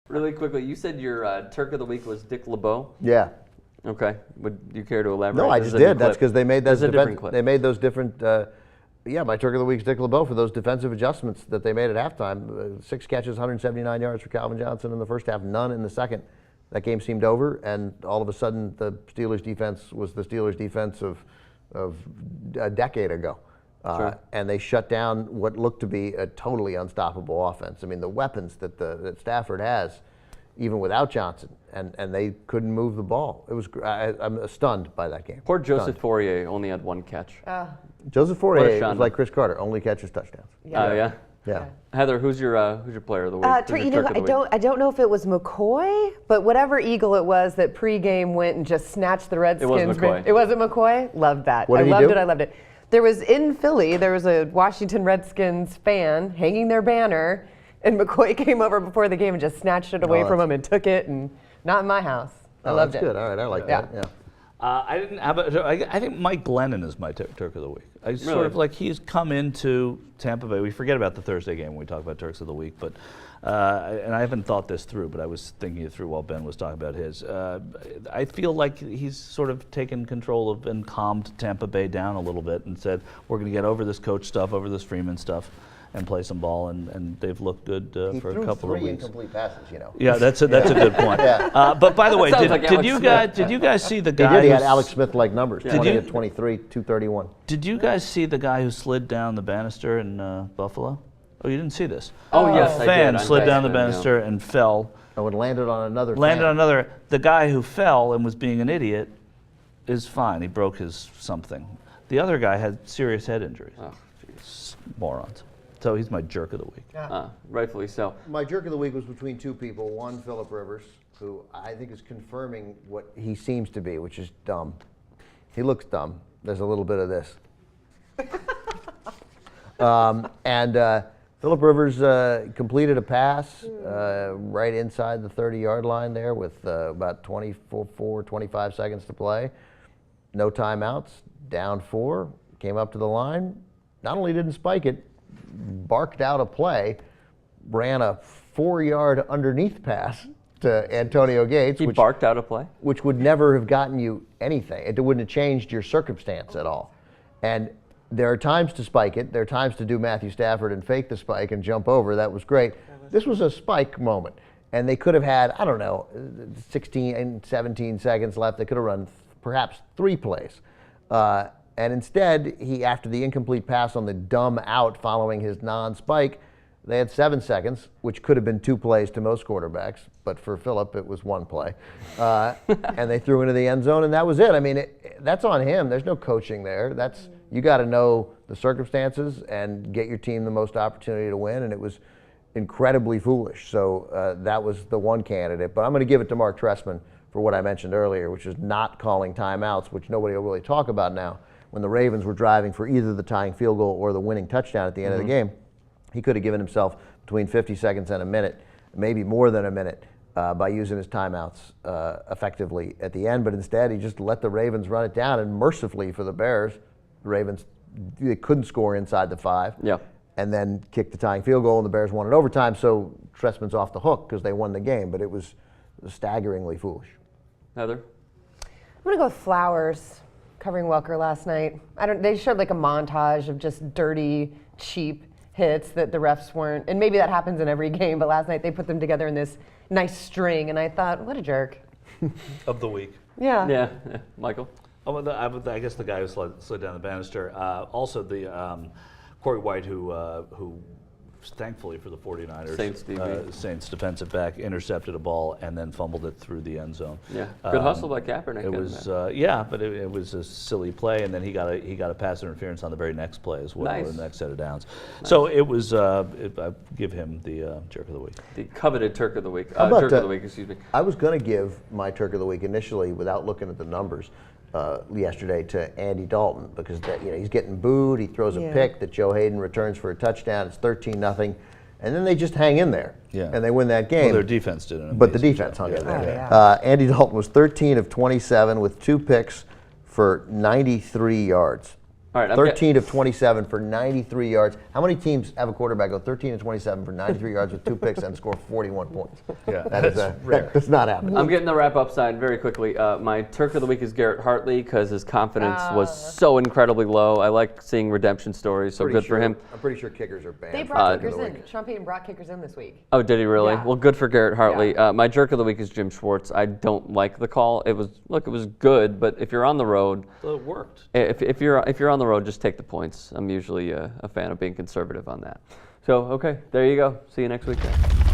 Really quickly, you said your Turk of the Week was Dick LeBeau. Yeah. Okay. Would you care to elaborate? No, I just did. That's because they made those different clip. They made those different. My Turk of the Week is Dick LeBeau for those defensive adjustments that they made at halftime. 6 catches, 179 yards for Calvin Johnson in the first half, none in the second. That game seemed over, and all of a sudden, the Steelers' defense was the Steelers' defense of a decade ago. Sure. And they shut down what looked to be a totally unstoppable offense. I mean, the weapons that Stafford has, even without Johnson, and they couldn't move the ball. It was I'm stunned by that game. Poor Joseph Fourier only had 1 catch. Joseph Fourier was like Chris Carter, only catches touchdowns. Oh yeah. Yeah. Heather, who's your player of the week? I don't know if it was McCoy, but whatever Eagle it was that pregame went and just snatched the Redskins. It was McCoy. It wasn't McCoy? Loved that. What did he do? I loved it. There was in Philly, there was a Washington Redskins fan hanging their banner, and McCoy came over before the game and just snatched it away from him and took it, and not in my house. I loved it. That's good. All right, I like that. Yeah. I didn't have I think Mike Glennon is my Turk of the Week. I sort of like he's come into Tampa Bay. We forget about the Thursday game when we talk about Turks of the Week, but and I haven't thought this through, but I was thinking it through while Ben was talking about his. I feel like he's sort of taken control of and calmed Tampa Bay down a little bit and said, we're going to get over this coach stuff, over this Freeman stuff, and play some ball, and they've looked good for a couple of weeks. He threw 3 incomplete passes, you know. Yeah, that's a good point. But by the way, did you guys see the guy? He had Alex Smith-like numbers, 20 to 23, 231. Did you guys see the guy who slid down the banister in Buffalo? Oh, you didn't see this? Oh, yes, I did. Fan slid down the banister and fell. Oh, and landed on another The guy who fell and was being an idiot is fine. He broke his something. The other guy had serious head injuries. Oh, jeez. Morons. So he's my jerk of the week. Rightfully so. My jerk of the week was between 2 people. One, Phillip Rivers, who I think is confirming what he seems to be, which is dumb. He looks dumb. There's a little bit of this. Phillip Rivers completed a pass right inside the 30-yard line there with about 25 seconds to play. No timeouts, down 4, came up to the line. Not only didn't spike it, barked out a play, ran a 4-yard underneath pass to Antonio Gates. He barked out a play? Which would never have gotten you anything. It wouldn't have changed your circumstance at all. And there are times to spike it. There are times to do Matthew Stafford and fake the spike and jump over. That was great. This was a spike moment. And they could have had, 16 and 17 seconds left. They could have run perhaps 3 plays. And instead, after the incomplete pass on the dumb out following his non-spike, they had 7 seconds, which could have been 2 plays to most quarterbacks. But for Phillip, it was 1 play. And they threw into the end zone, and that was it. I mean, that's on him. There's no coaching there. You got to know the circumstances and get your team the most opportunity to win, and it was incredibly foolish. So that was the one candidate. But I'm going to give it to Mark Trestman for what I mentioned earlier, which is not calling timeouts, which nobody will really talk about now. When the Ravens were driving for either the tying field goal or the winning touchdown at the end of the game, he could have given himself between 50 seconds and a minute, maybe more than a minute, by using his timeouts effectively at the end. But instead, he just let the Ravens run it down. And mercifully for the Bears, the Ravens, they couldn't score inside the 5. Yeah. And then kicked the tying field goal, and the Bears won it overtime. So Trestman's off the hook because they won the game. But it was staggeringly foolish. Heather? I'm going to go with Flowers covering Welker last night. They showed like a montage of just dirty, cheap hits that the refs weren't, and maybe that happens in every game, but last night they put them together in this nice string, and I thought, what a jerk. Of the week. Yeah. Yeah. Michael? Oh, I guess the guy who slid down the banister. Also, the Corey White, who thankfully for the 49ers, Saints defensive back, intercepted a ball and then fumbled it through the end zone. Yeah, good hustle by Kaepernick. It was but it was a silly play, and then he got a pass interference on the very next play as well, the next set of downs. Nice. So it was. I give him the jerk of the week. The coveted Turk of the week. Jerk of the week, excuse me. I was going to give my Turk of the week initially without looking at the numbers. Yesterday to Andy Dalton because he's getting booed. He throws a pick that Joe Hayden returns for a touchdown. It's 13-0, and then they just hang in there and they win that game. Well, their defense did it. But the defense hung in there. Andy Dalton was 13 of 27 with 2 picks for 93 yards. All right, 13 of 27 for 93 yards. How many teams have a quarterback go 13 of 27 for 93 yards with 2 picks and score 41 points? Yeah, That is rare. That's not happening. I'm getting the wrap-up side very quickly. My Turk of the Week is Garrett Hartley because his confidence was so incredibly low. I like seeing redemption stories, so good for him. I'm pretty sure kickers are banned. They for brought Turk of kickers the in. Week. Sean Payton brought kickers in this week. Oh, did he really? Yeah. Well, good for Garrett Hartley. Yeah. My Jerk of the Week is Jim Schwartz. I don't like the call. It was good, but if you're on the road, So it worked. if you're on the road, just take the points. I'm usually a fan of being conservative on that. So, okay, there you go. See you next week, guys.